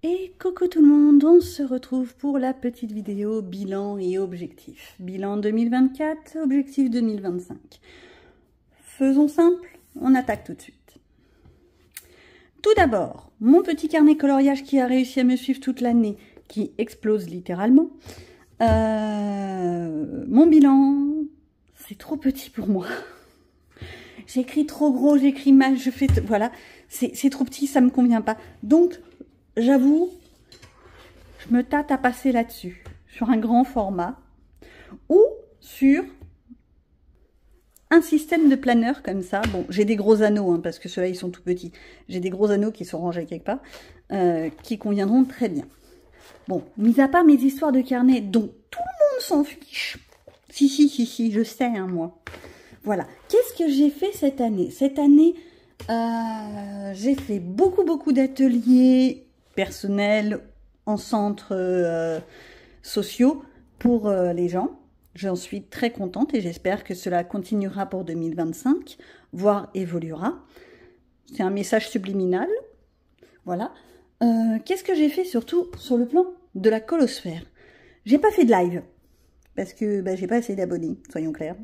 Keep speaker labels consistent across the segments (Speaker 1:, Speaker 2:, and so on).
Speaker 1: Et coucou tout le monde, on se retrouve pour la petite vidéo bilan et objectif. Bilan 2024, objectif 2025. Faisons simple, on attaque tout de suite. Tout d'abord, mon petit carnet coloriage qui a réussi à me suivre toute l'année, qui explose littéralement. Mon bilan, c'est trop petit pour moi. J'écris trop gros, j'écris mal, je fais... Voilà, c'est trop petit, ça me convient pas. Donc, j'avoue, je me tâte à passer là-dessus, sur un grand format, ou sur un système de planeur comme ça. Bon, j'ai des gros anneaux, hein, parce que ceux-là, ils sont tout petits. J'ai des gros anneaux qui sont rangés quelque part, qui conviendront très bien. Bon, mis à part mes histoires de carnet, dont tout le monde s'en fiche. Si, je sais, hein, moi. Voilà. Qu'est-ce que j'ai fait cette année? Cette année, j'ai fait beaucoup d'ateliers personnels en centres sociaux pour les gens. J'en suis très contente et j'espère que cela continuera pour 2025, voire évoluera. C'est un message subliminal. Voilà. Qu'est-ce que j'ai fait surtout sur le plan de la colosphère? J'ai pas fait de live parce que j'ai pas assez d'abonnés, soyons clairs.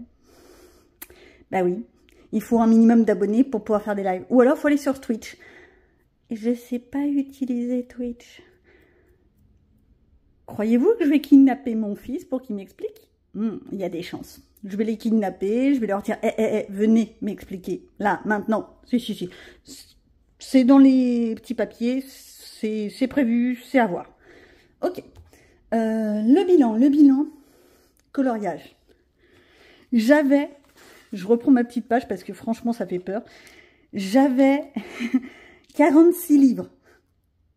Speaker 1: Bah oui, il faut un minimum d'abonnés pour pouvoir faire des lives. Ou alors, il faut aller sur Twitch. Et je sais pas utiliser Twitch. Croyez-vous que je vais kidnapper mon fils pour qu'il m'explique? Il y a des chances. Je vais les kidnapper, je vais leur dire venez m'expliquer. Là, maintenant. Si. C'est dans les petits papiers, c'est prévu, c'est à voir. Ok. Le bilan, coloriage. Je reprends ma petite page parce que franchement, ça fait peur. J'avais 46 livres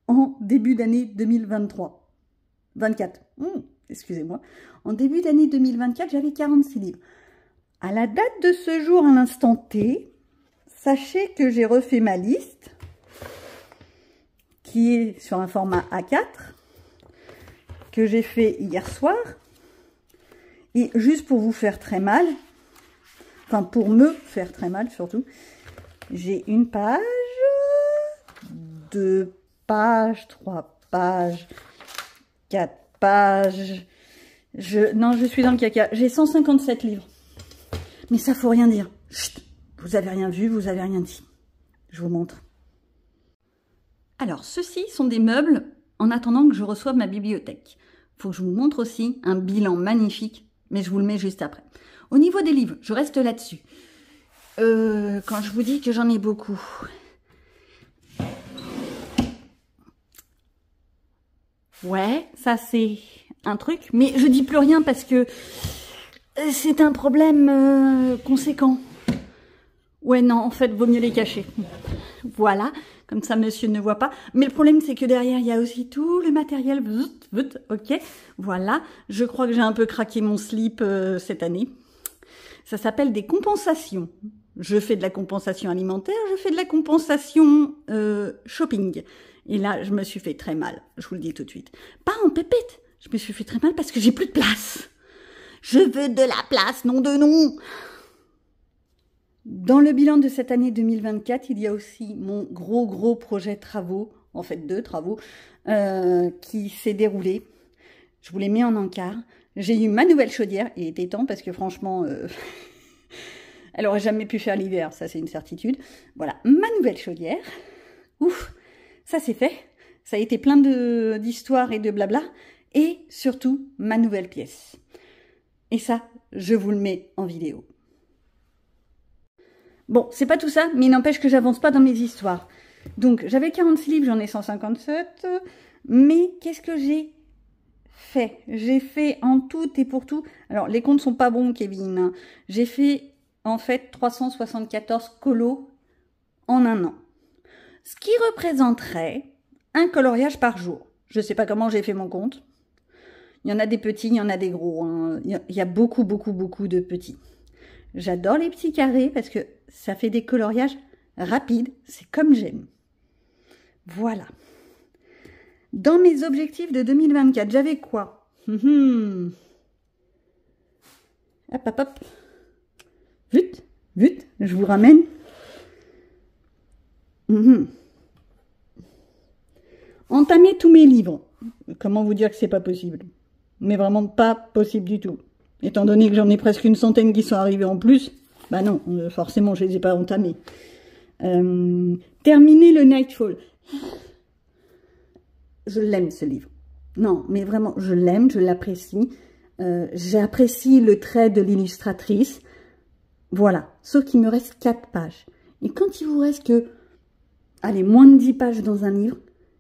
Speaker 1: en début d'année 2023. 24. Excusez-moi. En début d'année 2024, j'avais 46 livres. À la date de ce jour, à l'instant T, sachez que j'ai refait ma liste qui est sur un format A4 que j'ai fait hier soir. Et juste pour vous faire très mal, enfin, pour me faire très mal, surtout, j'ai une page, 2 pages, 3 pages, 4 pages. Non, je suis dans le caca. J'ai 157 livres. Mais ça, faut rien dire. Chut, vous avez rien vu, vous avez rien dit. Je vous montre. Alors, ceux-ci sont des meubles en attendant que je reçoive ma bibliothèque. Faut que je vous montre aussi un bilan magnifique, mais je vous le mets juste après. Au niveau des livres, je reste là-dessus. Quand je vous dis que j'en ai beaucoup. Ouais, ça c'est un truc. Mais je dis plus rien parce que c'est un problème conséquent. Ouais, non, en fait, vaut mieux les cacher. Voilà, comme ça monsieur ne voit pas. Mais le problème, c'est que derrière, il y a aussi tout le matériel. Ok, voilà. Je crois que j'ai un peu craqué mon slip cette année. Ça s'appelle des compensations. Je fais de la compensation alimentaire, je fais de la compensation shopping. Et là, je me suis fait très mal, je vous le dis tout de suite. Pas en pépette, je me suis fait très mal parce que j'ai plus de place. Je veux de la place, nom de nom. Dans le bilan de cette année 2024, il y a aussi mon gros projet travaux, en fait 2 travaux, qui s'est déroulé. Je vous les mets en encart. J'ai eu ma nouvelle chaudière, il était temps parce que franchement, elle aurait jamais pu faire l'hiver, ça c'est une certitude. Voilà, ma nouvelle chaudière. Ouf, ça c'est fait. Ça a été plein d'histoires et de blabla. Et surtout, ma nouvelle pièce. Et ça, je vous le mets en vidéo. Bon, c'est pas tout ça, mais il n'empêche que j'avance pas dans mes histoires. Donc, j'avais 46 livres, j'en ai 157. Mais qu'est-ce que j'ai fait? J'ai fait en tout et pour tout. Alors, les comptes sont pas bons, Kevin. J'ai fait, en fait, 374 colos en un an. Ce qui représenterait un coloriage par jour. Je sais pas comment j'ai fait mon compte. Il y en a des petits, il y en a des gros. Hein. Il y a beaucoup de petits. J'adore les petits carrés parce que ça fait des coloriages rapides. C'est comme j'aime. Voilà. Dans mes objectifs de 2024, j'avais quoi? Hop. Vite, je vous ramène. entamer tous mes livres. Comment vous dire que c'est pas possible? Mais vraiment pas possible du tout. Étant donné que j'en ai presque une centaine qui sont arrivés en plus, bah non, forcément je les ai pas entamés. Terminer le Nightfall. Je l'aime ce livre. Non, mais vraiment, je l'aime, je l'apprécie. J'apprécie le trait de l'illustratrice. Voilà, sauf qu'il me reste 4 pages. Et quand il vous reste que, allez, moins de 10 pages dans un livre,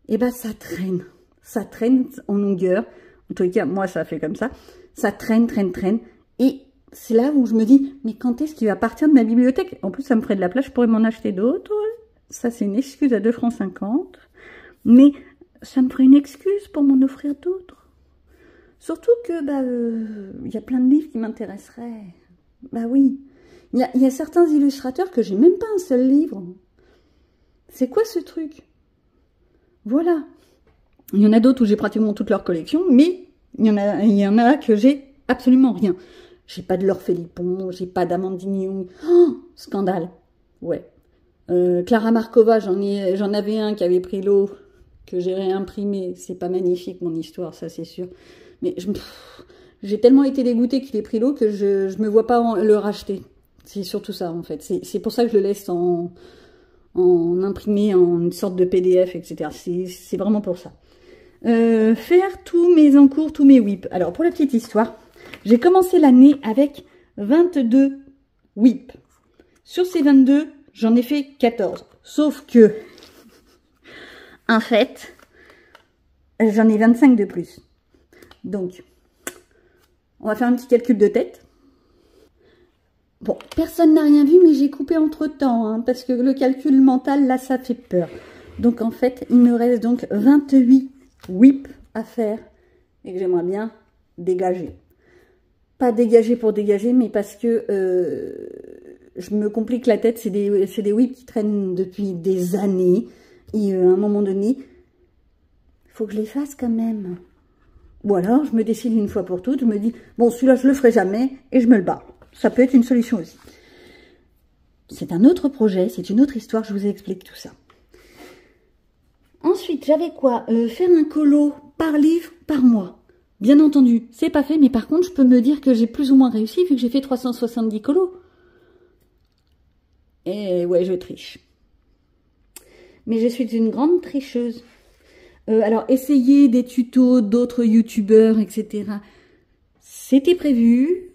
Speaker 1: eh ben ça traîne. Ça traîne en longueur. En tous les cas, moi, ça fait comme ça. Ça traîne, traîne, traîne. Et c'est là où je me dis, mais quand est-ce qu'il va partir de ma bibliothèque? En plus, ça me ferait de la place, je pourrais m'en acheter d'autres. Ça, c'est une excuse à 2,50 francs. Mais ça me ferait une excuse pour m'en offrir d'autres. Surtout que, y a plein de livres qui m'intéresseraient. Bah oui. Il y a certains illustrateurs que j'ai même pas un seul livre. C'est quoi ce truc? Voilà. Il y en a d'autres où j'ai pratiquement toute leur collection, mais il y en a que j'ai absolument rien. J'ai pas de Laure Philippon, j'ai pas d'Amandine Young. Oh, scandale. Ouais. Clara Markova, j'en avais un qui avait pris l'eau, que j'ai réimprimé. C'est pas magnifique mon histoire, ça c'est sûr. Mais j'ai tellement été dégoûtée qu'il ait pris l'eau que je me vois pas le racheter. C'est surtout ça en fait. C'est pour ça que je le laisse en imprimé, en une sorte de PDF, etc. C'est vraiment pour ça. Faire tous mes encours, tous mes whips. Alors pour la petite histoire, j'ai commencé l'année avec 22 whips. Sur ces 22, j'en ai fait 14. Sauf que, en fait, j'en ai 25 de plus. Donc, on va faire un petit calcul de tête. Bon, personne n'a rien vu, mais j'ai coupé entre-temps, hein, parce que le calcul mental, là, ça fait peur. Donc, en fait, il me reste donc 28 whips à faire et que j'aimerais bien dégager. Pas dégager pour dégager, mais parce que je me complique la tête. C'est des whips qui traînent depuis des années. Et à un moment donné, il faut que je les fasse quand même. Ou alors, je me décide une fois pour toutes. Je me dis, bon, celui-là, je le ferai jamais et je me le barre. Ça peut être une solution aussi. C'est un autre projet, c'est une autre histoire. Je vous explique tout ça. Ensuite, j'avais quoi? Faire un colo par livre, par mois. Bien entendu, c'est pas fait, mais par contre, je peux me dire que j'ai plus ou moins réussi vu que j'ai fait 370 colos. Et ouais, je triche. Mais je suis une grande tricheuse. Alors, essayer des tutos d'autres youtubeurs, etc. C'était prévu.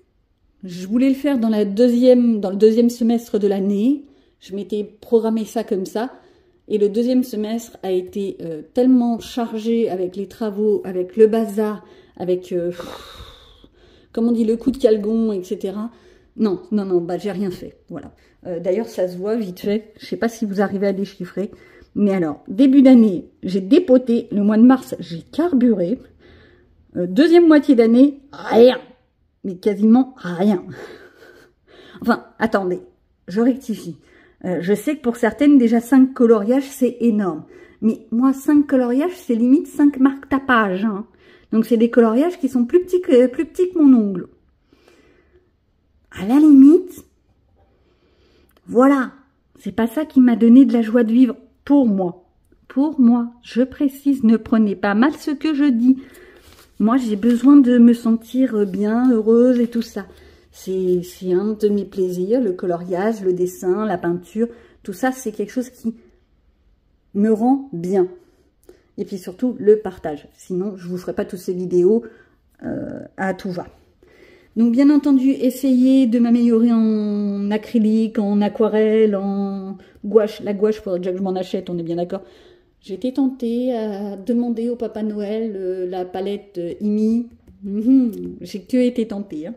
Speaker 1: Je voulais le faire dans le deuxième semestre de l'année. Je m'étais programmé ça comme ça. Et le deuxième semestre a été tellement chargé avec les travaux, avec le bazar, avec, comme on dit, le coup de calgon, etc. Non, j'ai rien fait. Voilà. D'ailleurs, ça se voit vite fait. Je ne sais pas si vous arrivez à déchiffrer. Mais alors, début d'année, j'ai dépoté. Le mois de mars, j'ai carburé. Deuxième moitié d'année, rien. Mais quasiment rien. Enfin, attendez, je rectifie. Je sais que pour certaines, déjà 5 coloriages, c'est énorme. Mais moi, 5 coloriages, c'est limite 5 marques tapage. Hein. Donc, c'est des coloriages qui sont plus petits que mon ongle. À la limite, voilà. C'est pas ça qui m'a donné de la joie de vivre pour moi. Pour moi, je précise, ne prenez pas mal ce que je dis. Moi, j'ai besoin de me sentir bien, heureuse et tout ça. C'est un de mes plaisirs, le coloriage, le dessin, la peinture. Tout ça, c'est quelque chose qui me rend bien. Et puis surtout, le partage. Sinon, je ne vous ferai pas toutes ces vidéos à tout va. Donc, bien entendu, essayez de m'améliorer en acrylique, en aquarelle, en gouache. La gouache, il faudrait déjà que je m'en achète, on est bien d'accord. J'ai été tentée à demander au Papa Noël la palette IMI. J'ai que été tentée. Hein.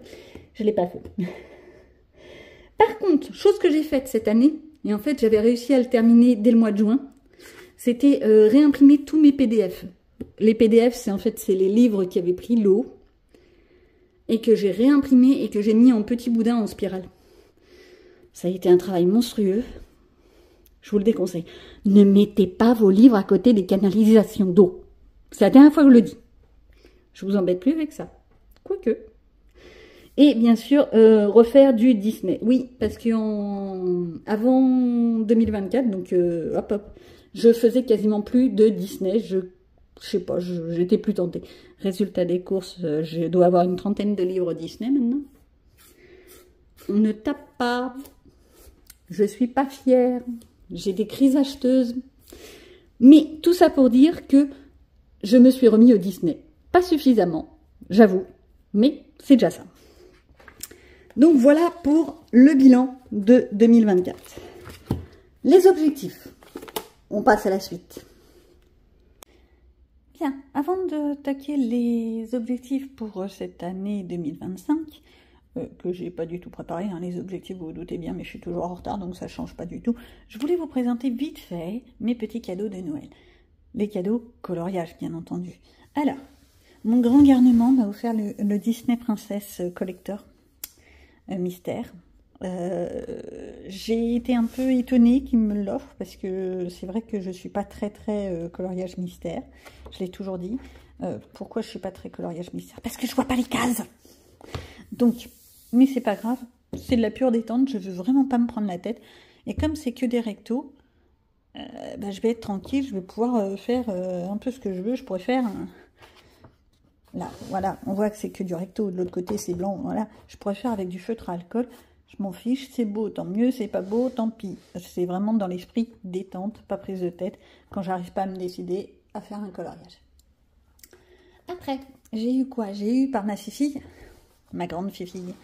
Speaker 1: Je ne l'ai pas fait. Par contre, chose que j'ai faite cette année, et en fait j'avais réussi à le terminer dès le mois de juin, c'était réimprimer tous mes PDF. Les PDF, c'est les livres qui avaient pris l'eau et que j'ai réimprimé et que j'ai mis en petits boudins en spirale. Ça a été un travail monstrueux. Je vous le déconseille. Ne mettez pas vos livres à côté des canalisations d'eau. C'est la dernière fois que je le dis. Je vous embête plus avec ça. Quoique. Et bien sûr, refaire du Disney. Oui, parce que avant 2024, donc hop, je faisais quasiment plus de Disney. Je Je sais pas, j'étais plus tentée. Résultat des courses, je dois avoir une 30aine de livres Disney maintenant. On ne tape pas. Je suis pas fière. J'ai des crises acheteuses. Mais tout ça pour dire que je me suis remis au Disney. Pas suffisamment, j'avoue. Mais c'est déjà ça. Donc voilà pour le bilan de 2024. Les objectifs. On passe à la suite. Bien, avant d'attaquer les objectifs pour cette année 2025, que j'ai pas du tout préparé, hein, les objectifs vous vous doutez bien, mais je suis toujours en retard donc ça change pas du tout. Je voulais vous présenter vite fait mes petits cadeaux de Noël. Les cadeaux coloriage bien entendu. Alors, mon grand garnement m'a offert le Disney Princess Collector Mystère. J'ai été un peu étonnée qu'il me l'offre parce que c'est vrai que je suis pas très coloriage mystère. Je l'ai toujours dit. Pourquoi je suis pas très coloriage mystère? Parce que je vois pas les cases. Donc, mais c'est pas grave. C'est de la pure détente. Je veux vraiment pas me prendre la tête. Et comme c'est que des rectos, je vais être tranquille. Je vais pouvoir faire un peu ce que je veux. Je pourrais faire là, voilà. On voit que c'est que du recto. De l'autre côté, c'est blanc. Voilà. Je pourrais faire avec du feutre à alcool. Je m'en fiche, c'est beau, tant mieux, c'est pas beau, tant pis. C'est vraiment dans l'esprit détente, pas prise de tête, quand j'arrive pas à me décider à faire un coloriage. Après, j'ai eu quoi? J'ai eu par ma fille, ma grande fille.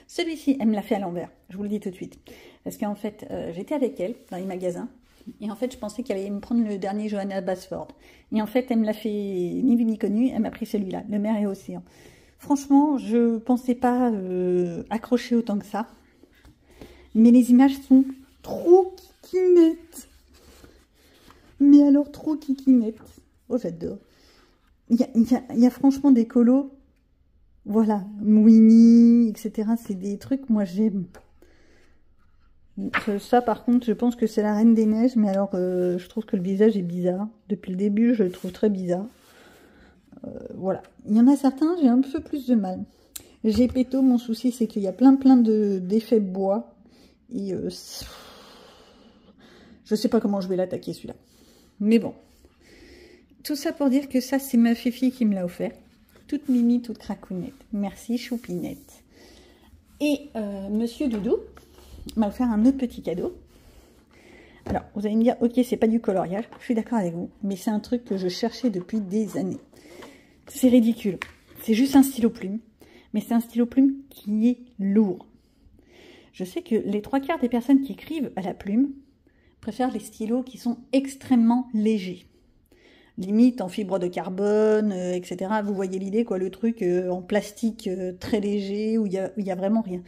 Speaker 1: Celui-ci, elle me l'a fait à l'envers, je vous le dis tout de suite. Parce qu'en fait, j'étais avec elle dans les magasins, et en fait, je pensais qu'elle allait me prendre le dernier Johanna Basford. Et en fait, elle me l'a fait ni vu ni connu, elle m'a pris celui-là, le Mer et Océan. Franchement, je pensais pas accrocher autant que ça. Mais les images sont trop kikinettes. Mais alors, trop kikinettes. Oh, j'adore. Il y a franchement des colos. Voilà. Winnie, etc. C'est des trucs, moi, j'aime. Ça, par contre, je pense que c'est la Reine des Neiges. Mais alors, je trouve que le visage est bizarre. Depuis le début, je le trouve très bizarre. Voilà. Il y en a certains, j'ai un peu plus de mal. Gepetto, mon souci, c'est qu'il y a plein d'effets bois. Et je sais pas comment je vais l'attaquer celui-là. Mais bon. Tout ça pour dire que ça, c'est ma fifi qui me l'a offert. Toute mimi, toute cracounette. Merci, choupinette. Et Monsieur Doudou m'a offert un autre petit cadeau. Alors, vous allez me dire, ok, c'est pas du coloriage. Je suis d'accord avec vous. Mais c'est un truc que je cherchais depuis des années. C'est ridicule. C'est juste un stylo plume. Mais c'est un stylo plume qui est lourd. Je sais que les 3/4 des personnes qui écrivent à la plume préfèrent les stylos qui sont extrêmement légers. Limite en fibre de carbone, etc. Vous voyez l'idée, quoi, le truc en plastique très léger, où il y a vraiment rien.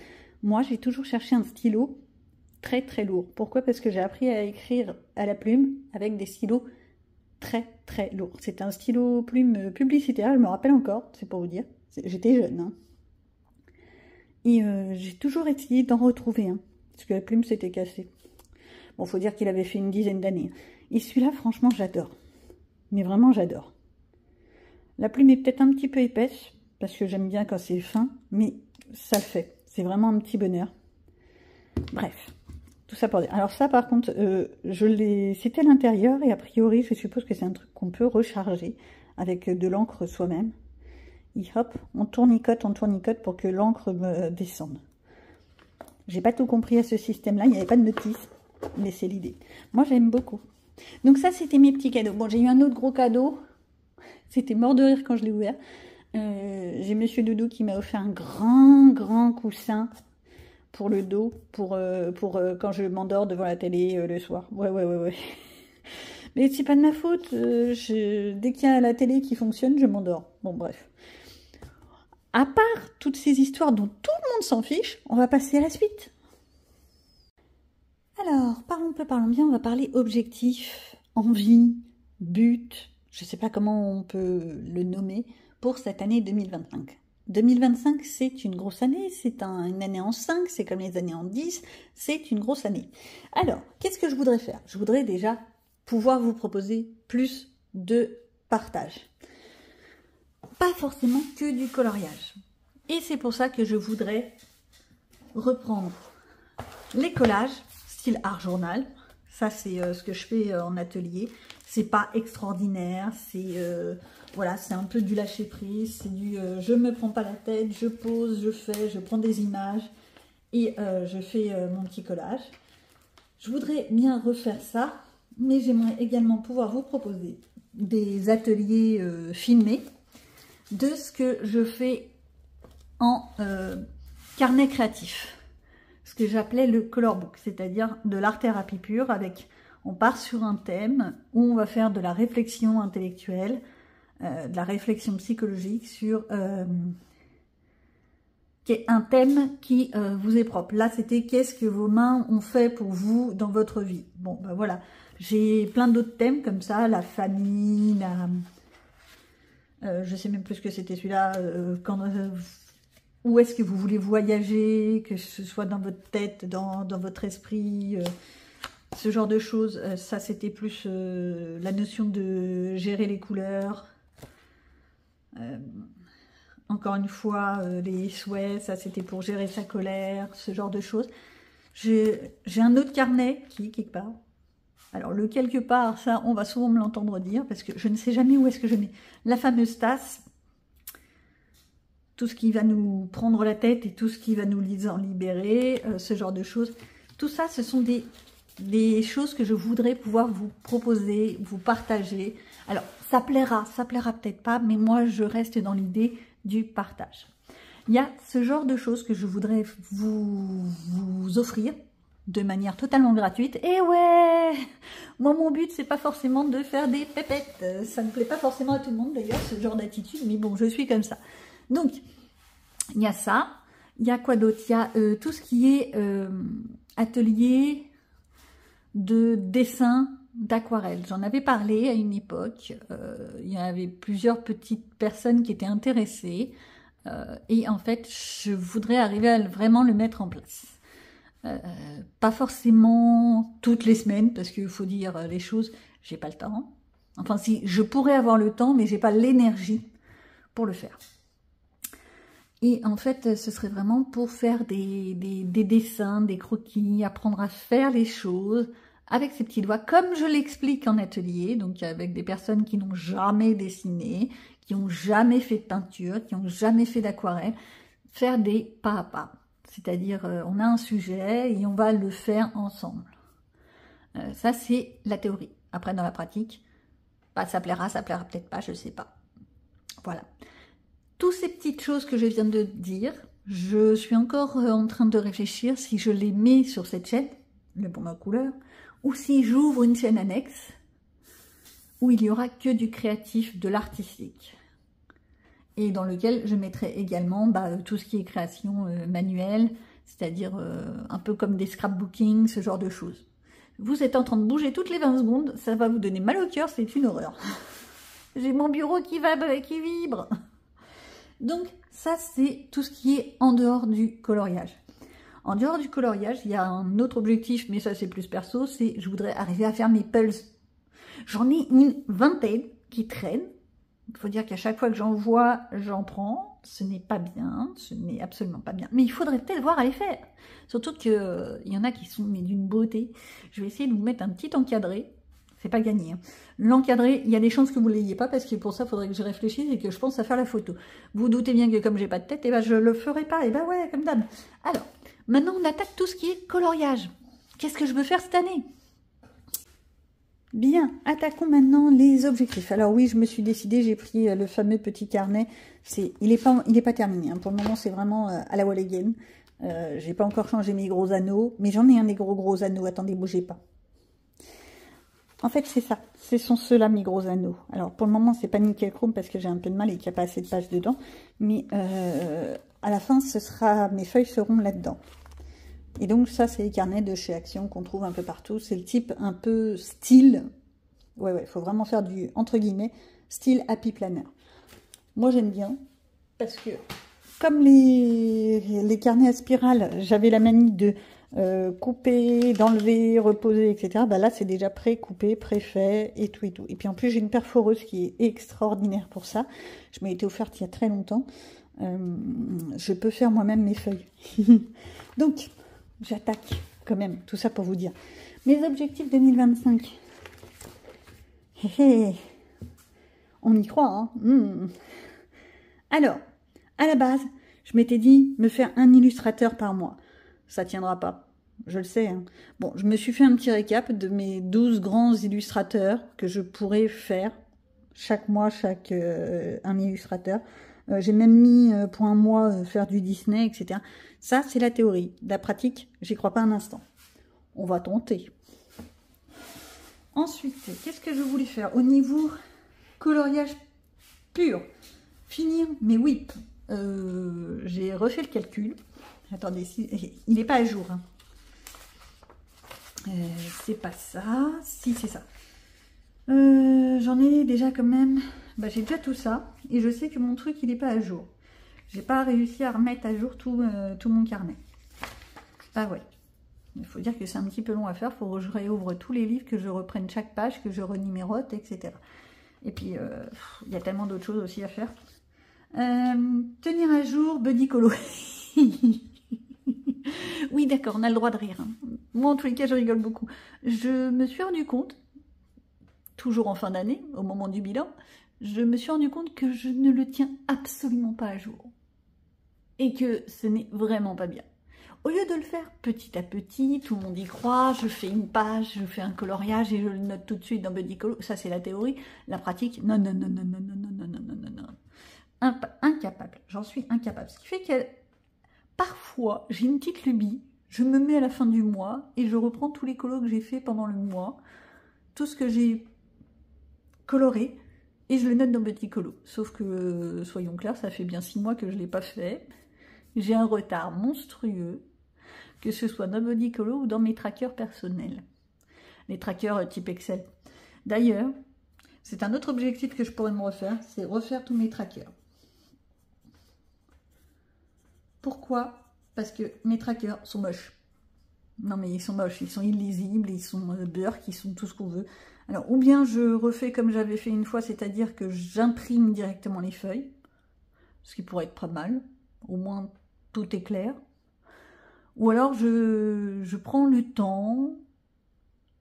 Speaker 1: Moi, j'ai toujours cherché un stylo très lourd. Pourquoi? Parce que j'ai appris à écrire à la plume avec des stylos très lourds. C'est un stylo plume publicitaire, je me rappelle encore, c'est pour vous dire. J'étais jeune, hein. Et j'ai toujours essayé d'en retrouver un, parce que la plume s'était cassée. Bon, faut dire qu'il avait fait une dizaine d'années. Et celui-là, franchement, j'adore. Mais vraiment, j'adore. La plume est peut-être un petit peu épaisse, parce que j'aime bien quand c'est fin, mais ça le fait. C'est vraiment un petit bonheur. Bref, tout ça pour dire. Alors ça, par contre, c'était à l'intérieur, et a priori, je suppose que c'est un truc qu'on peut recharger avec de l'encre soi-même. Et hop, on tournicote pour que l'encre me descende. J'ai pas tout compris à ce système-là, il n'y avait pas de notice, mais c'est l'idée. Moi, j'aime beaucoup. Donc ça, c'était mes petits cadeaux. Bon, j'ai eu un autre gros cadeau. C'était mort de rire quand je l'ai ouvert. J'ai Monsieur Doudou qui m'a offert un grand coussin pour le dos, pour quand je m'endors devant la télé le soir. Ouais. Mais c'est pas de ma faute. Dès qu'il y a la télé qui fonctionne, je m'endors. Bon, bref. À part toutes ces histoires dont tout le monde s'en fiche, on va passer à la suite. Alors, parlons bien, on va parler objectifs, envie, but, je ne sais pas comment on peut le nommer, pour cette année 2025. 2025, c'est une grosse année, c'est une année en 5, c'est comme les années en 10, c'est une grosse année. Alors, qu'est-ce que je voudrais faire? Je voudrais déjà pouvoir vous proposer plus de partage. Pas forcément que du coloriage. Et c'est pour ça que je voudrais reprendre les collages, style art journal. Ça, c'est ce que je fais en atelier. c'est pas extraordinaire, c'est voilà, c'est un peu du lâcher prise, c'est du je me prends pas la tête, je pose, je fais, je prends des images et je fais mon petit collage. Je voudrais bien refaire ça, mais j'aimerais également pouvoir vous proposer des ateliers filmés de ce que je fais en carnet créatif, ce que j'appelais le color book, c'est-à-dire de l'art-thérapie pure. Avec, on part sur un thème où on va faire de la réflexion intellectuelle, de la réflexion psychologique sur un thème qui vous est propre. Là, c'était qu'est-ce que vos mains ont fait pour vous dans votre vie. Bon, ben voilà, j'ai plein d'autres thèmes comme ça, la famille, je sais même plus ce que c'était celui-là, où est-ce que vous voulez voyager, que ce soit dans votre tête, dans votre esprit, ce genre de choses. Ça, c'était plus la notion de gérer les couleurs. Encore une fois, les souhaits, ça c'était pour gérer sa colère, ce genre de choses. J'ai un autre carnet qui est quelque part. Alors le quelque part, ça on va souvent me l'entendre dire parce que je ne sais jamais où est-ce que je mets la fameuse tasse. Tout ce qui va nous prendre la tête et tout ce qui va nous en libérer, ce genre de choses. Tout ça, ce sont des choses que je voudrais pouvoir vous proposer, vous partager. Alors, ça plaira peut-être pas, mais moi, je reste dans l'idée du partage. Il y a ce genre de choses que je voudrais vous offrir de manière totalement gratuite. Et ouais, moi, mon but, c'est pas forcément de faire des pépettes. Ça ne plaît pas forcément à tout le monde, d'ailleurs, ce genre d'attitude, mais bon, je suis comme ça. Donc, il y a ça. Il y a quoi d'autre? Il y a tout ce qui est atelier de dessin d'aquarelle. J'en avais parlé à une époque. Il y avait plusieurs petites personnes qui étaient intéressées. Et en fait, je voudrais arriver à vraiment le mettre en place. Pas forcément toutes les semaines, parce qu'il faut dire les choses, j'ai pas le temps. Enfin, si, je pourrais avoir le temps, mais j'ai pas l'énergie pour le faire. Et en fait, ce serait vraiment pour faire des dessins, des croquis, apprendre à faire les choses avec ses petits doigts, comme je l'explique en atelier, donc avec des personnes qui n'ont jamais dessiné, qui n'ont jamais fait de peinture, qui n'ont jamais fait d'aquarelle, faire des pas à pas. C'est-à-dire, on a un sujet et on va le faire ensemble. Ça, c'est la théorie. Après, dans la pratique, bah, ça plaira peut-être pas, je sais pas. Voilà. Toutes ces petites choses que je viens de dire, je suis encore en train de réfléchir si je les mets sur cette chaîne, le bon en couleur, ou si j'ouvre une chaîne annexe où il n'y aura que du créatif, de l'artistique. Et dans lequel je mettrai également tout ce qui est création manuelle, c'est-à-dire un peu comme des scrapbooking, ce genre de choses. Vous êtes en train de bouger toutes les 20 secondes, ça va vous donner mal au cœur, c'est une horreur. J'ai mon bureau qui vibre. Donc ça, c'est tout ce qui est en dehors du coloriage. En dehors du coloriage, il y a un autre objectif, mais ça c'est plus perso, c'est je voudrais arriver à faire mes pulls. J'en ai une vingtaine qui traînent. Il faut dire qu'à chaque fois que j'en vois, j'en prends. Ce n'est pas bien, ce n'est absolument pas bien. Mais il faudrait peut-être voir à les faire. Surtout qu'il y en a qui sont d'une beauté. Je vais essayer de vous mettre un petit encadré. C'est pas gagné. Hein. L'encadré, il y a des chances que vous ne l'ayez pas, parce que pour ça, il faudrait que je réfléchisse et que je pense à faire la photo. Vous doutez bien que comme j'ai pas de tête, et ben je le ferai pas. Et ben ouais, comme d'hab. Alors, maintenant on attaque tout ce qui est coloriage. Qu'est-ce que je veux faire cette année? Bien, attaquons maintenant les objectifs. Alors oui, je me suis décidée, j'ai pris le fameux petit carnet. Il est pas terminé. Hein. Pour le moment, c'est vraiment à la wall again. J'ai pas encore changé mes gros anneaux, mais j'en ai un des gros anneaux. Attendez, bougez pas. En fait, c'est ça. Ce sont ceux-là, mes gros anneaux. Alors, pour le moment, c'est pas nickel chrome parce que j'ai un peu de mal et qu'il n'y a pas assez de pages dedans. Mais à la fin, mes feuilles seront là-dedans. Et donc, ça, c'est les carnets de chez Action qu'on trouve un peu partout. C'est le type un peu style. Ouais, il faut vraiment faire du, entre guillemets, style Happy Planner. Moi, j'aime bien parce que, comme les carnets à spirale, j'avais la manie de couper, d'enlever, reposer, etc. Bah là, c'est déjà pré-coupé, pré-fait et tout et tout. Et puis en plus, j'ai une perforeuse qui est extraordinaire pour ça. Je m'ai été offerte il y a très longtemps. Je peux faire moi-même mes feuilles. Donc, j'attaque quand même. Tout ça pour vous dire. Mes objectifs 2025. Hé hé. On y croit, hein. Alors, à la base, je m'étais dit me faire un illustrateur par mois. Ça tiendra pas, je le sais, hein. Bon, je me suis fait un petit récap de mes 12 grands illustrateurs que je pourrais faire chaque mois, un illustrateur. J'ai même mis pour un mois faire du Disney, etc. Ça, c'est la théorie. La pratique, j'y crois pas un instant. On va tenter. Ensuite, qu'est-ce que je voulais faire au niveau coloriage pur? Finir mes whips. J'ai refait le calcul. Attendez, il n'est pas à jour. Hein. C'est pas ça. Si, c'est ça. J'en ai déjà quand même... Bah, j'ai déjà tout ça. Et je sais que mon truc, il n'est pas à jour. J'ai pas réussi à remettre à jour tout mon carnet. Ah ouais. Il faut dire que c'est un petit peu long à faire. Il faut que je réouvre tous les livres, que je reprenne chaque page, que je renumérote, etc. Et puis, il y a tellement d'autres choses aussi à faire. Tenir à jour Buddy Colo. Oui, d'accord, on a le droit de rire. Hein. Moi, en tous les cas, je rigole beaucoup. Je me suis rendu compte, toujours en fin d'année, au moment du bilan, je me suis rendu compte que je ne le tiens absolument pas à jour. Et que ce n'est vraiment pas bien. Au lieu de le faire petit à petit, tout le monde y croit, je fais une page, je fais un coloriage et je le note tout de suite dans Buddy Colo. Ça, c'est la théorie. La pratique, non, non, non, non, non, non, non, non, non, non, non. Incapable. J'en suis incapable. Ce qui fait que parfois, j'ai une petite lubie. Je me mets à la fin du mois et je reprends tous les colos que j'ai fait pendant le mois. Tout ce que j'ai coloré et je le note dans Buddy Colo. Sauf que, soyons clairs, ça fait bien 6 mois que je ne l'ai pas fait. J'ai un retard monstrueux. Que ce soit dans Buddy Colo ou dans mes trackers personnels. Les trackers type Excel. D'ailleurs, c'est un autre objectif que je pourrais me refaire, c'est refaire tous mes trackers. Pourquoi? Parce que mes trackers sont moches. Non mais ils sont moches, ils sont illisibles, ils sont burk, ils sont tout ce qu'on veut. Alors, ou bien je refais comme j'avais fait une fois, c'est-à-dire que j'imprime directement les feuilles, ce qui pourrait être pas mal, au moins tout est clair. Ou alors je prends le temps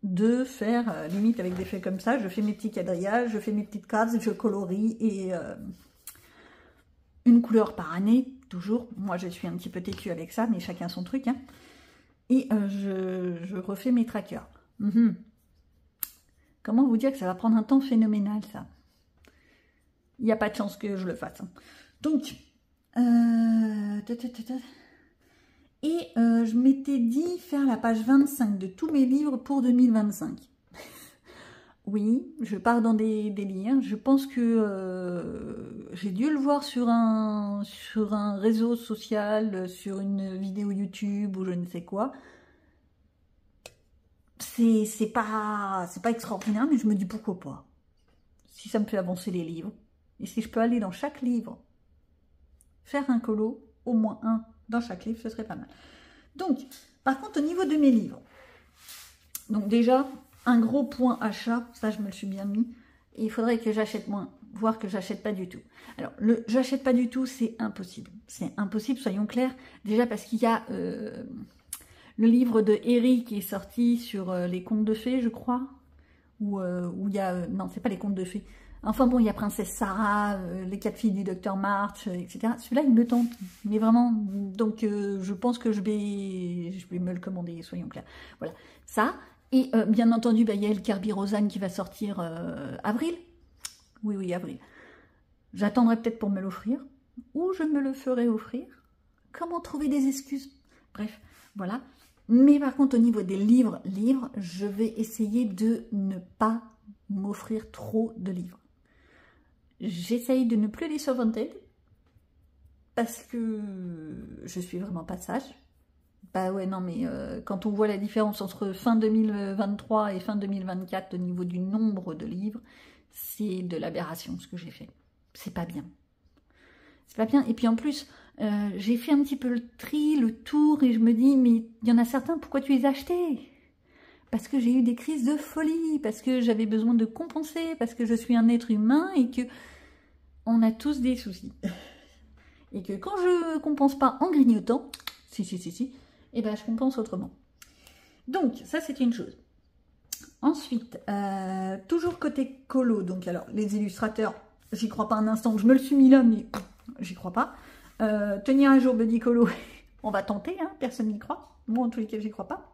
Speaker 1: de faire, limite avec des feuilles comme ça, je fais mes petits quadrillages, je fais mes petites cases, je colorie et une couleur par année, toujours. Moi je suis un petit peu têtue avec ça, mais chacun son truc. Hein. Et je refais mes trackers. Comment vous dire que ça va prendre un temps phénoménal ça? Il n'y a pas de chance que je le fasse. Hein. Donc, et je m'étais dit faire la page 25 de tous mes livres pour 2025. Oui, je pars dans des délires. Je pense que j'ai dû le voir sur un réseau social, sur une vidéo YouTube ou je ne sais quoi. C'est pas extraordinaire, mais je me dis pourquoi pas. Si ça me fait avancer les livres. Et si je peux aller dans chaque livre, faire un colo, au moins un dans chaque livre, ce serait pas mal. Donc, par contre, au niveau de mes livres, donc déjà, un gros point achat, ça je me le suis bien mis, et il faudrait que j'achète moins, voire que j'achète pas du tout. Alors, le j'achète pas du tout, c'est impossible. C'est impossible, soyons clairs, déjà parce qu'il y a le livre de Eric qui est sorti sur les contes de fées, je crois, où il y a... non, c'est pas les contes de fées. Enfin bon, il y a Princesse Sarah, les 4 filles du Docteur March, etc. Celui-là, il me tente, mais vraiment. Donc, je pense que je vais me le commander, soyons clairs. Voilà, ça. Et bien entendu, bah, il y a El Kirby Roseanne qui va sortir avril. Oui, oui, avril. J'attendrai peut-être pour me l'offrir, ou je me le ferai offrir. Comment trouver des excuses? Bref, voilà. Mais par contre, au niveau des livres, je vais essayer de ne pas m'offrir trop de livres. J'essaye de ne plus les sur Vinted parce que je suis vraiment pas sage. Bah ouais, non, mais quand on voit la différence entre fin 2023 et fin 2024 au niveau du nombre de livres, c'est de l'aberration ce que j'ai fait. C'est pas bien. C'est pas bien. Et puis en plus, j'ai fait un petit peu le tri, le tour, et je me dis, mais il y en a certains, pourquoi tu les as achetés? Parce que j'ai eu des crises de folie, parce que j'avais besoin de compenser, parce que je suis un être humain et que on a tous des soucis. Et que quand je compense pas en grignotant, et ben je compense autrement. Donc, ça c'est une chose. Ensuite, toujours côté colo, donc alors les illustrateurs, j'y crois pas un instant, je me le suis mis là, mais j'y crois pas. Tenir un jour Buddy Colo, on va tenter, hein, personne n'y croit. Moi, en tous les cas, j'y crois pas.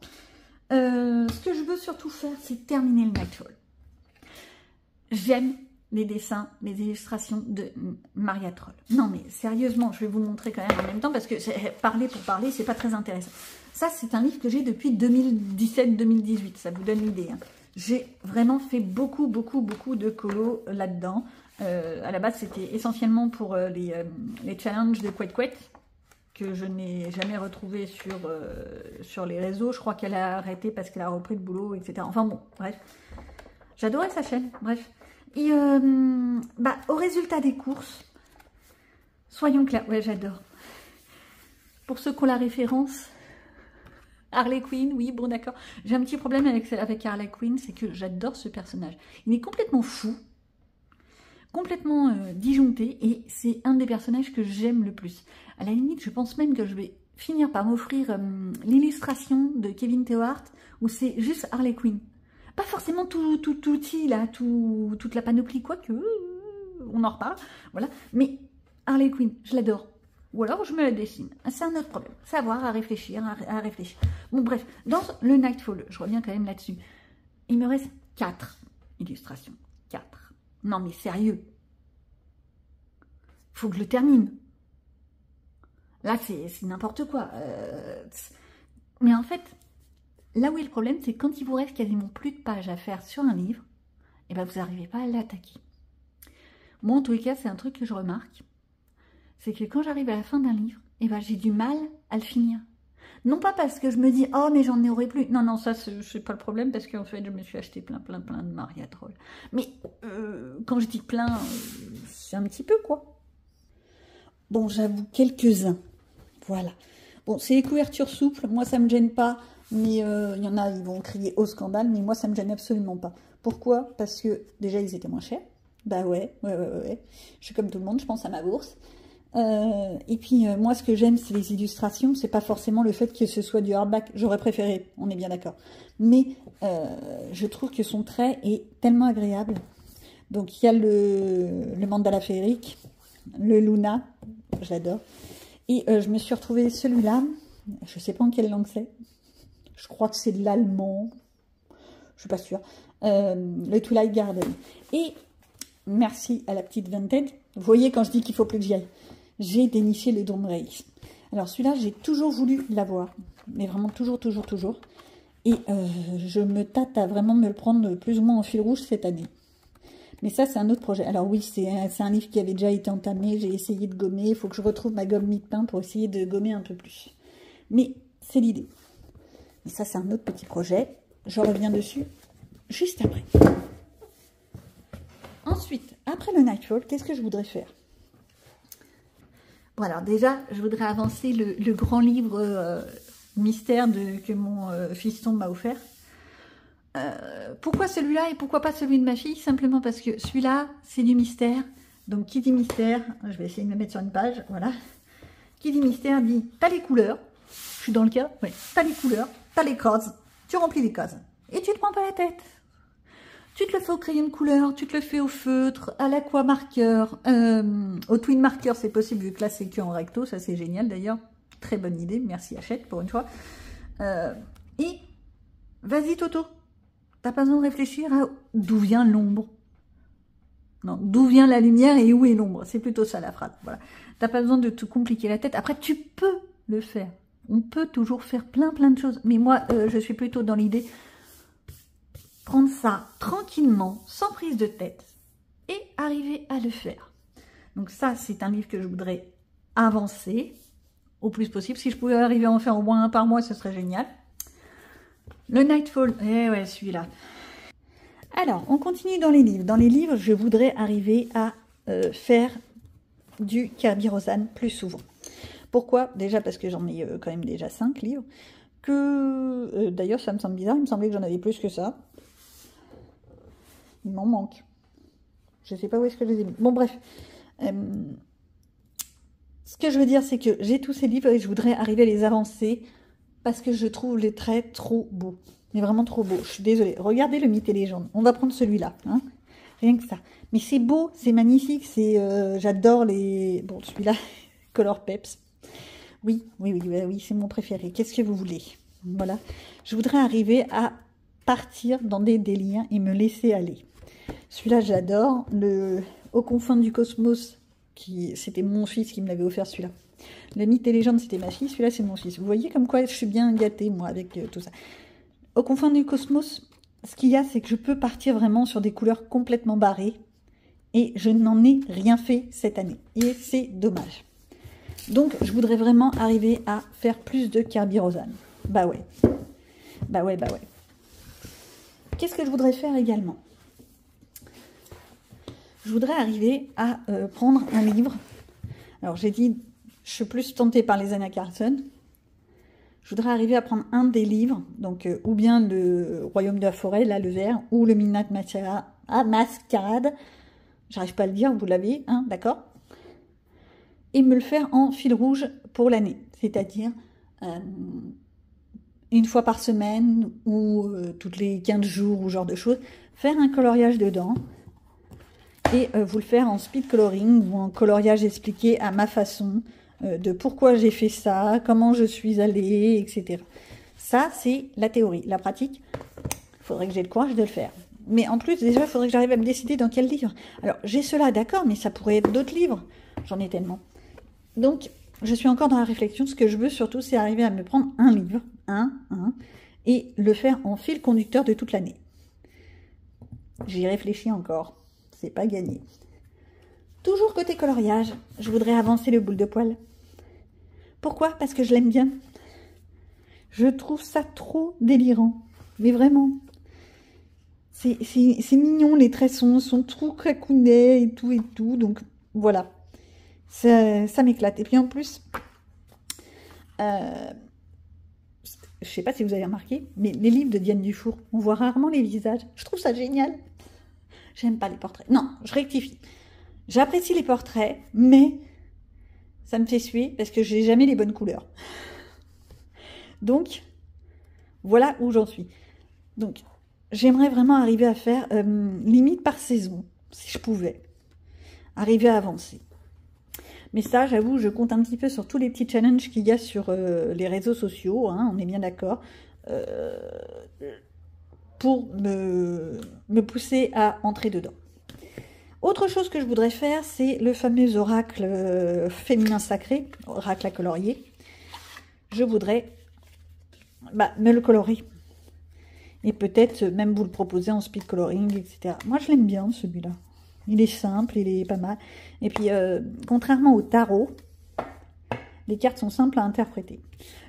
Speaker 1: Ce que je veux surtout faire, c'est terminer le Nightfall. J'aime les dessins, les illustrations de Maria Troll. Non, mais sérieusement, je vais vous montrer quand même en même temps, parce que parler pour parler, c'est pas très intéressant. Ça, c'est un livre que j'ai depuis 2017-2018, ça vous donne l'idée. Hein. J'ai vraiment fait beaucoup de colo là-dedans. À la base, c'était essentiellement pour les challenges de Couette Couette, que je n'ai jamais retrouvé sur les réseaux. Je crois qu'elle a arrêté parce qu'elle a repris le boulot, etc. Enfin bon, bref. J'adorais sa chaîne, bref. Et au résultat des courses, soyons clairs, ouais, j'adore. Pour ceux qui ont la référence, Harley Quinn, oui, bon d'accord. J'ai un petit problème avec Harley Quinn, c'est que j'adore ce personnage. Il est complètement fou, complètement disjoncté, et c'est un des personnages que j'aime le plus. À la limite, je pense même que je vais finir par m'offrir l'illustration de Kevin Tewart, où c'est juste Harley Quinn. Pas forcément tout là, toute la panoplie, quoique, on en reparle, voilà. Mais Harley Quinn, je l'adore. Ou alors je me la dessine. C'est un autre problème. Savoir, à réfléchir, à réfléchir. Bon bref, dans le Nightfall, je reviens quand même là-dessus. Il me reste 4 illustrations. 4. Non mais sérieux. Faut que je le termine. Là c'est n'importe quoi. Mais en fait, là où est le problème, c'est quand il vous reste quasiment plus de pages à faire sur un livre, et ben vous n'arrivez pas à l'attaquer. Moi en tous les cas, c'est un truc que je remarque. C'est que quand j'arrive à la fin d'un livre, eh ben, j'ai du mal à le finir. Non pas parce que je me dis « Oh, mais j'en aurais plus ». Non, non, ça, c'est pas le problème parce qu'en fait, je me suis acheté plein de Maria Troll. Mais quand je dis plein, c'est un petit peu, quoi. Bon, j'avoue, quelques-uns. Voilà. Bon, c'est les couvertures souples. Moi, ça me gêne pas. Mais il y en a, ils vont crier au scandale. Mais moi, ça me gêne absolument pas. Pourquoi? Parce que, déjà, ils étaient moins chers. Bah ouais. Je suis comme tout le monde, je pense à ma bourse. Et puis moi ce que j'aime c'est les illustrations, c'est pas forcément le fait que ce soit du hardback, j'aurais préféré, on est bien d'accord, mais je trouve que son trait est tellement agréable. Donc il y a le mandala féerique, le Luna, j'adore, et je me suis retrouvée celui-là, je sais pas en quelle langue c'est, je crois que c'est de l'allemand, je suis pas sûre, le Twilight Garden, et merci à la petite Vinted, vous voyez quand je dis qu'il faut plus que j'y aille. J'ai déniché le Doom Race. Alors celui-là, j'ai toujours voulu l'avoir, mais vraiment toujours. Et je me tâte à vraiment me le prendre plus ou moins en fil rouge cette année. Mais ça, c'est un autre projet. Alors oui, c'est un livre qui avait déjà été entamé, j'ai essayé de gommer, il faut que je retrouve ma gomme mi-pain pour essayer de gommer un peu plus. Mais c'est l'idée. Et ça, c'est un autre petit projet. Je reviens dessus juste après. Ensuite, après le Nightfall, qu'est-ce que je voudrais faire? Bon, alors déjà, je voudrais avancer le grand livre mystère que mon fiston m'a offert. Pourquoi celui-là et pourquoi pas celui de ma fille? Simplement parce que celui-là, c'est du mystère. Donc, qui dit mystère, je vais essayer de me mettre sur une page, voilà. Qui dit mystère dit, t'as les couleurs, je suis dans le cas, ouais, t'as les couleurs, t'as les cases, tu remplis les cases. Et tu te prends pas la tête. Tu te le fais au crayon de couleur, tu te le fais au feutre, à l'aquamarqueur, au twin marker, c'est possible, vu que là, c'est que en recto, ça c'est génial d'ailleurs. Très bonne idée, merci Hachette pour une fois. Et vas-y Toto, t'as pas besoin de réfléchir à d'où vient l'ombre. Non, d'où vient la lumière et où est l'ombre, c'est plutôt ça la phrase. Voilà. T'as pas besoin de te compliquer la tête, après tu peux le faire. On peut toujours faire plein de choses, mais moi, je suis plutôt dans l'idée... prendre ça tranquillement, sans prise de tête, et arriver à le faire. Donc ça, c'est un livre que je voudrais avancer au plus possible. Si je pouvais arriver à en faire au moins un par mois, ce serait génial. Le Nightfall, eh ouais, celui-là. Alors, on continue dans les livres. Dans les livres, je voudrais arriver à faire du Kirby Roseanne plus souvent. Pourquoi? Déjà parce que j'en ai quand même déjà 5 livres. D'ailleurs, ça me semble bizarre, il me semblait que j'en avais plus que ça. Il m'en manque. Je ne sais pas où est-ce que je les ai mis. Bon, bref. Ce que je veux dire, c'est que j'ai tous ces livres et je voudrais arriver à les avancer parce que je trouve les traits trop beaux. Mais vraiment trop beaux. Je suis désolée. Regardez le mythe et légende. On va prendre celui-là. Hein, rien que ça. Mais c'est beau, c'est magnifique. J'adore les... Bon, celui-là, Color Peps. Oui, c'est mon préféré. Qu'est-ce que vous voulez? Voilà. Je voudrais arriver à partir dans des délires et me laisser aller. Celui-là, j'adore. Le Aux confins du cosmos, c'était mon fils qui me l'avait offert, celui-là. Le mythe et légende, c'était ma fille. Celui-là, c'est mon fils. Vous voyez comme quoi je suis bien gâtée, moi, avec tout ça. Aux confins du cosmos, ce qu'il y a, c'est que je peux partir vraiment sur des couleurs complètement barrées. Et je n'en ai rien fait cette année. Et c'est dommage. Donc, je voudrais vraiment arriver à faire plus de Kerberosan. Bah ouais. Qu'est-ce que je voudrais faire également? Je voudrais arriver à prendre un livre. Alors, j'ai dit, je suis plus tentée par les Anna Carlson. Je voudrais arriver à prendre un des livres, donc ou bien le Royaume de la forêt, là, le vert, ou le Midnight Masquerade. J'arrive pas à le dire, vous l'avez, hein, d'accord? Et me le faire en fil rouge pour l'année. C'est-à-dire une fois par semaine ou toutes les 15 jours ou genre de choses. Faire un coloriage dedans et vous le faire en speed coloring ou en coloriage expliqué à ma façon de pourquoi j'ai fait ça, comment je suis allée, etc. Ça, c'est la théorie. La pratique, il faudrait que j'ai le courage de le faire. Mais en plus, déjà, il faudrait que j'arrive à me décider dans quel livre. Alors, j'ai cela, d'accord, mais ça pourrait être d'autres livres. J'en ai tellement. Donc, je suis encore dans la réflexion. Ce que je veux surtout, c'est arriver à me prendre un livre, et le faire en fil conducteur de toute l'année. J'y réfléchis encore. C'est pas gagné. Toujours côté coloriage, je voudrais avancer le boule de poil. Pourquoi? Parce que je l'aime bien. Je trouve ça trop délirant. Mais vraiment. C'est mignon, les traits sont trop cacounets et tout. Donc, voilà. Ça m'éclate. Et puis en plus, je sais pas si vous avez remarqué, mais les livres de Diane Dufour, on voit rarement les visages. Je trouve ça génial. J'aime pas les portraits. Non, je rectifie. J'apprécie les portraits, mais ça me fait suer parce que j'ai jamais les bonnes couleurs. Donc, voilà où j'en suis. Donc, j'aimerais vraiment arriver à faire limite par saison, si je pouvais. Arriver à avancer. Mais ça, j'avoue, je compte un petit peu sur tous les petits challenges qu'il y a sur les réseaux sociaux, hein, on est bien d'accord, pour me pousser à entrer dedans. Autre chose que je voudrais faire, c'est le fameux oracle féminin sacré, oracle à colorier. Je voudrais me le colorer. Et peut-être même vous le proposer en speed coloring, etc. Moi, je l'aime bien, celui-là. Il est simple, il est pas mal. Et puis, contrairement au tarot, les cartes sont simples à interpréter.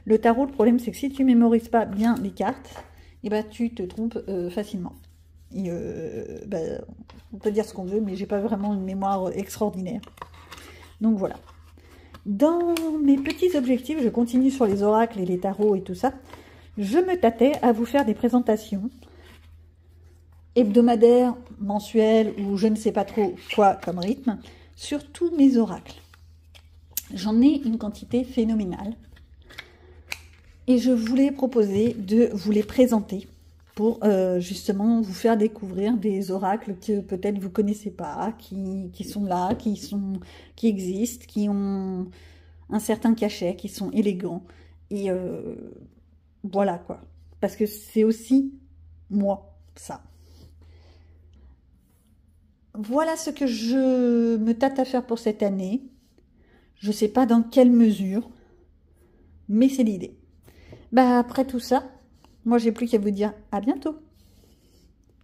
Speaker 1: Le tarot, le problème, c'est que si tu mémorises pas bien les cartes, tu te trompes facilement. Et, on peut dire ce qu'on veut, mais j'ai pas vraiment une mémoire extraordinaire. Donc voilà. Dans mes petits objectifs, je continue sur les oracles et les tarots et tout ça. Je me tâtais à vous faire des présentations hebdomadaires, mensuelles ou je ne sais pas trop quoi comme rythme sur tous mes oracles. J'en ai une quantité phénoménale et je voulais proposer de vous les présenter pour justement vous faire découvrir des oracles que peut-être vous ne connaissez pas, qui sont là, qui existent, qui ont un certain cachet, qui sont élégants. Et voilà quoi. Parce que c'est aussi moi, ça. Voilà ce que je me tâte à faire pour cette année. Je ne sais pas dans quelle mesure, mais c'est l'idée. Après tout ça, moi j'ai plus qu'à vous dire à bientôt.